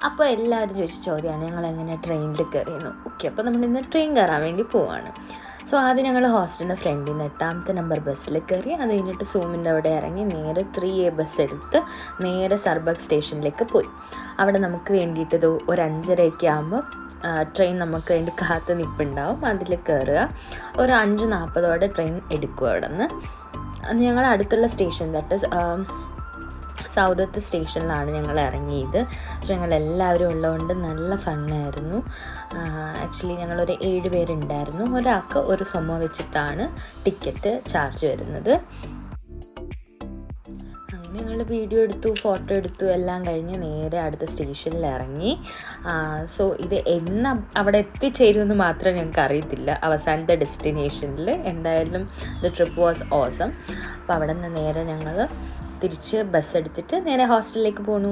അപ്പോൾ എല്ലാവരും ചോദിച്ച ചോദ്യമാണ് ഞങ്ങളെങ്ങനെ ട്രെയിനിൽ കയറിയെന്ന്. ഓക്കെ, അപ്പോൾ നമ്മളിന്ന് ട്രെയിൻ കയറാൻ വേണ്ടി പോവാണ്. സോ ആദ്യം ഞങ്ങൾ ഹോസ്റ്റലിൻ്റെ ഫ്രണ്ടിൽ നിന്ന് 8ാമത്തെ നമ്പർ ബസ്സിൽ കയറി. അത് കഴിഞ്ഞിട്ട് സൂമിൻ്റെ അവിടെ ഇറങ്ങി നേരെ 3A ബസ് എടുത്ത് നേരെ സർബഗ് സ്റ്റേഷനിലേക്ക് പോയി. അവിടെ നമുക്ക് വേണ്ടിയിട്ട് ഒരു 5:30 ആകുമ്പോൾ ട്രെയിൻ നമുക്ക് വേണ്ടി കാത്ത് നിൽപ്പുണ്ടാവും. അതിൽ കയറുക. ഒരു 5:40 ട്രെയിൻ എടുക്കും. അവിടെ നിന്ന് ഞങ്ങൾ അടുത്തുള്ള സ്റ്റേഷൻ സൗദത്ത് സ്റ്റേഷനിലാണ് ഞങ്ങൾ ഇറങ്ങിയത്. പക്ഷെ ഞങ്ങളെല്ലാവരും ഉള്ളതുകൊണ്ട് നല്ല ഫണ്ണായിരുന്നു. ആക്ച്വലി ഞങ്ങളൊരു 7 പേരുണ്ടായിരുന്നു. ഒരാൾക്ക് ഒരു സ്വമ വെച്ചിട്ടാണ് ടിക്കറ്റ് ചാർജ് വരുന്നത്. അങ്ങനെ ഞങ്ങൾ വീഡിയോ എടുത്തു, ഫോട്ടോ എടുത്തു, എല്ലാം കഴിഞ്ഞ് നേരെ അടുത്ത സ്റ്റേഷനിൽ ഇറങ്ങി. സോ ഇത് അവിടെ എത്തിച്ചേരുമെന്ന് മാത്രം ഞങ്ങൾക്ക് അറിയത്തില്ല. അവസാനത്തെ ഡെസ്റ്റിനേഷനിൽ എന്തായാലും ദ ട്രിപ്പ് വാസ് ഓസം. അപ്പോൾ അവിടെ നിന്ന് നേരെ ഞങ്ങൾ തിരിച്ച് ബസ് എടുത്തിട്ട് നേരെ ഹോസ്റ്റലിലേക്ക് പോണു.